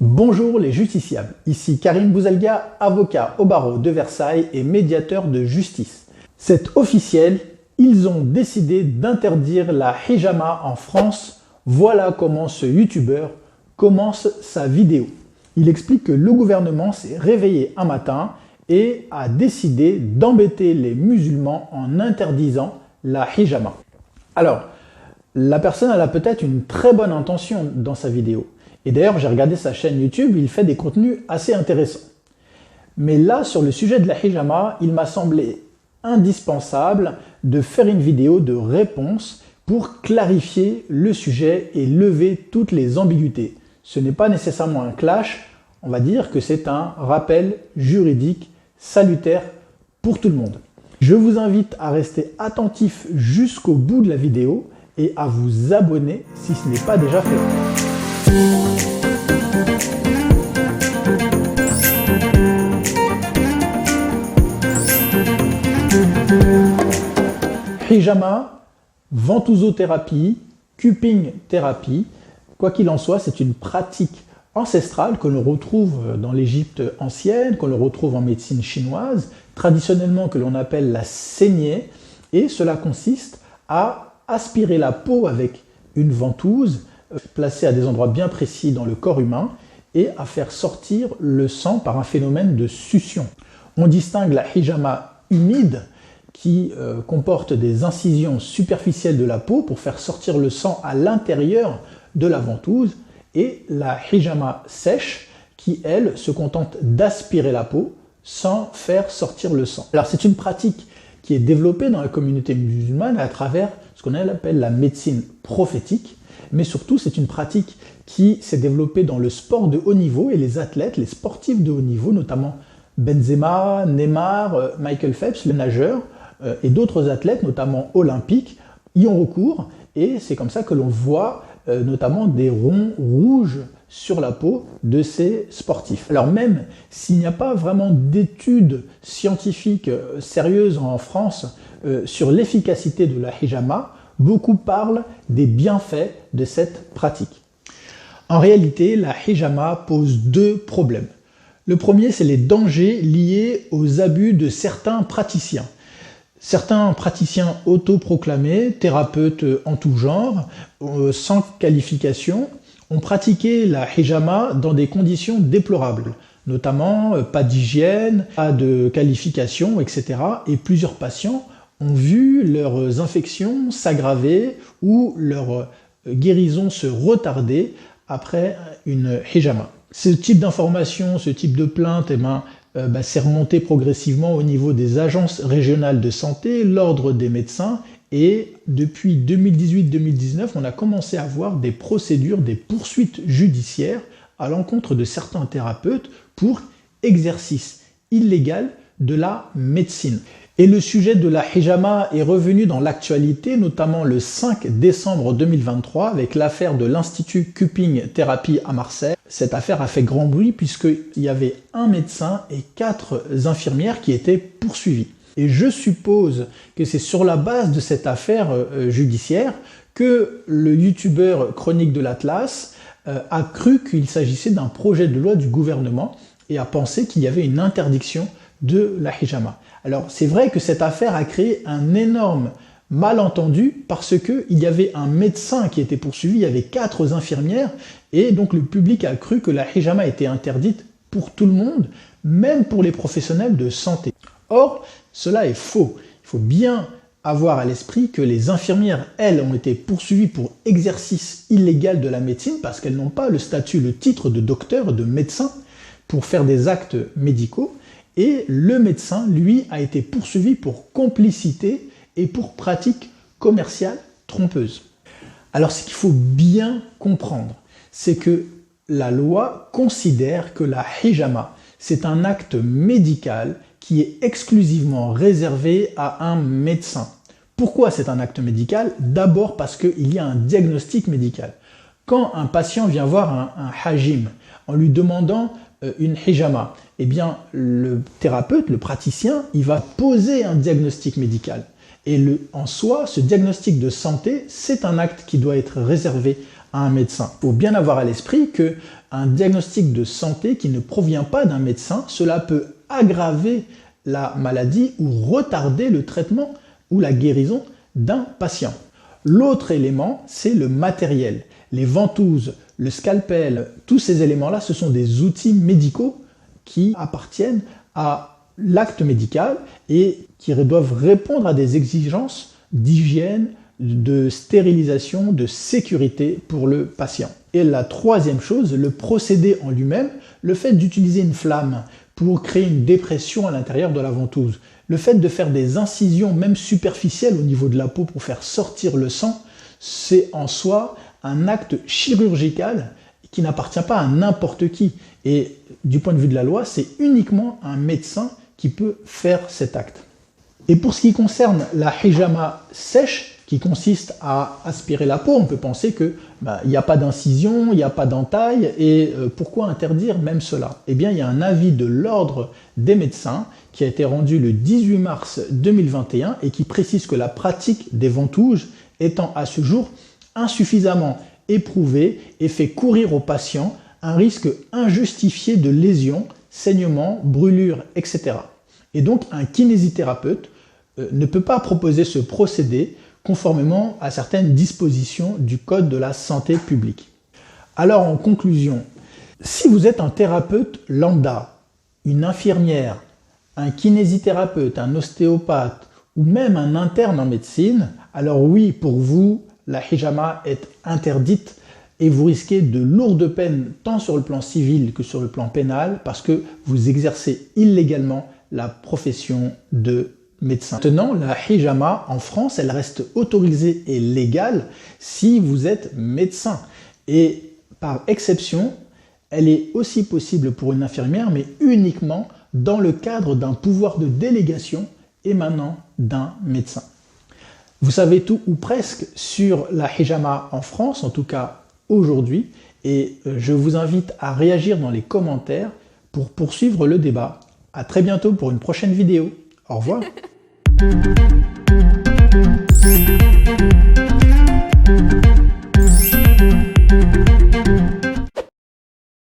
Bonjour les justiciables, ici Karim Bouzelga, avocat au barreau de Versailles et médiateur de justice. C'est officiel, ils ont décidé d'interdire la hijama en France. Voilà comment ce youtubeur commence sa vidéo. Il explique que le gouvernement s'est réveillé un matin et a décidé d'embêter les musulmans en interdisant la hijama. Alors, la personne elle a peut-être une très bonne intention dans sa vidéo. Et d'ailleurs, j'ai regardé sa chaîne YouTube, il fait des contenus assez intéressants. Mais là, sur le sujet de la hijama, il m'a semblé indispensable de faire une vidéo de réponse pour clarifier le sujet et lever toutes les ambiguïtés. Ce n'est pas nécessairement un clash, on va dire que c'est un rappel juridique salutaire pour tout le monde. Je vous invite à rester attentif jusqu'au bout de la vidéo et à vous abonner si ce n'est pas déjà fait. Hijama, ventousothérapie, cupping thérapie, quoi qu'il en soit, c'est une pratique ancestrale que l'on retrouve dans l'Égypte ancienne, que l'on retrouve en médecine chinoise, traditionnellement que l'on appelle la saignée, et cela consiste à aspirer la peau avec une ventouse placée à des endroits bien précis dans le corps humain et à faire sortir le sang par un phénomène de succion. On distingue la hijama humide qui comporte des incisions superficielles de la peau pour faire sortir le sang à l'intérieur de la ventouse et la hijama sèche qui, elle, se contente d'aspirer la peau sans faire sortir le sang. Alors c'est une pratique qui est développée dans la communauté musulmane à travers ce qu'on appelle la médecine prophétique, mais surtout c'est une pratique qui s'est développée dans le sport de haut niveau et les athlètes, les sportifs de haut niveau, notamment Benzema, Neymar, Michael Phelps, les nageurs et d'autres athlètes, notamment olympiques, y ont recours et c'est comme ça que l'on voit notamment des ronds rouges sur la peau de ces sportifs. Alors même s'il n'y a pas vraiment d'études scientifiques sérieuses en France sur l'efficacité de la hijama, beaucoup parlent des bienfaits de cette pratique. En réalité, la hijama pose deux problèmes. Le premier, c'est les dangers liés aux abus de certains praticiens. Certains praticiens autoproclamés, thérapeutes en tout genre, sans qualification, ont pratiqué la hijama dans des conditions déplorables, notamment pas d'hygiène, pas de qualification, etc. Et plusieurs patients ont vu leurs infections s'aggraver ou leur guérison se retarder après une hijama. Ce type d'information, ce type de plainte, s'est remonté progressivement au niveau des agences régionales de santé, l'ordre des médecins, et depuis 2018-2019, on a commencé à voir des procédures, des poursuites judiciaires à l'encontre de certains thérapeutes pour exercice illégal de la médecine. Et le sujet de la hijama est revenu dans l'actualité, notamment le 5 décembre 2023 avec l'affaire de l'Institut Cupping Thérapie à Marseille. Cette affaire a fait grand bruit puisqu'il y avait un médecin et 4 infirmières qui étaient poursuivis. Et je suppose que c'est sur la base de cette affaire judiciaire que le youtubeur Chronique de l'Atlas a cru qu'il s'agissait d'un projet de loi du gouvernement et a pensé qu'il y avait une interdiction de la hijama. Alors c'est vrai que cette affaire a créé un énorme malentendu parce qu'il y avait un médecin qui était poursuivi, il y avait 4 infirmières et donc le public a cru que la hijama était interdite pour tout le monde, même pour les professionnels de santé. Or, cela est faux. Il faut bien avoir à l'esprit que les infirmières, elles, ont été poursuivies pour exercice illégal de la médecine parce qu'elles n'ont pas le statut, le titre de docteur, de médecin pour faire des actes médicaux. Et le médecin, lui, a été poursuivi pour complicité et pour pratique commerciale trompeuse. Alors ce qu'il faut bien comprendre, c'est que la loi considère que la hijama, c'est un acte médical qui est exclusivement réservé à un médecin. Pourquoi c'est un acte médical? D'abord parce qu'il y a un diagnostic médical. Quand un patient vient voir un hajim en lui demandant une hijama, eh bien le thérapeute, le praticien, il va poser un diagnostic médical. Et en soi, ce diagnostic de santé, c'est un acte qui doit être réservé à un médecin. Il faut bien avoir à l'esprit que un diagnostic de santé qui ne provient pas d'un médecin, cela peut aggraver la maladie ou retarder le traitement ou la guérison d'un patient. L'autre élément, c'est le matériel. Les ventouses, le scalpel, tous ces éléments-là, ce sont des outils médicaux qui appartiennent à l'acte médical et qui doivent répondre à des exigences d'hygiène, de stérilisation, de sécurité pour le patient. Et la troisième chose, le procédé en lui-même, le fait d'utiliser une flamme pour créer une dépression à l'intérieur de la ventouse, le fait de faire des incisions même superficielles au niveau de la peau pour faire sortir le sang, c'est en soi un acte chirurgical qui n'appartient pas à n'importe qui. Et du point de vue de la loi, c'est uniquement un médecin qui peut faire cet acte. Et pour ce qui concerne la hijama sèche, qui consiste à aspirer la peau, on peut penser que il n'y a pas d'incision, il n'y a pas d'entaille, et pourquoi interdire même cela? Eh bien, il y a un avis de l'ordre des médecins qui a été rendu le 18 mars 2021 et qui précise que la pratique des ventouses étant à ce jour insuffisamment éprouvée et fait courir aux patients un risque injustifié de lésions, saignements, brûlures, etc. Et donc, un kinésithérapeute ne peut pas proposer ce procédé conformément à certaines dispositions du Code de la santé publique. Alors, en conclusion, si vous êtes un thérapeute lambda, une infirmière, un kinésithérapeute, un ostéopathe ou même un interne en médecine, alors oui, pour vous, la hijama est interdite et vous risquez de lourdes peines tant sur le plan civil que sur le plan pénal parce que vous exercez illégalement la profession de médecin. Maintenant, la hijama en France, elle reste autorisée et légale si vous êtes médecin. Et par exception, elle est aussi possible pour une infirmière, mais uniquement dans le cadre d'un pouvoir de délégation émanant d'un médecin. Vous savez tout ou presque sur la hijama en France, en tout cas aujourd'hui, et je vous invite à réagir dans les commentaires pour poursuivre le débat. À très bientôt pour une prochaine vidéo. Au revoir.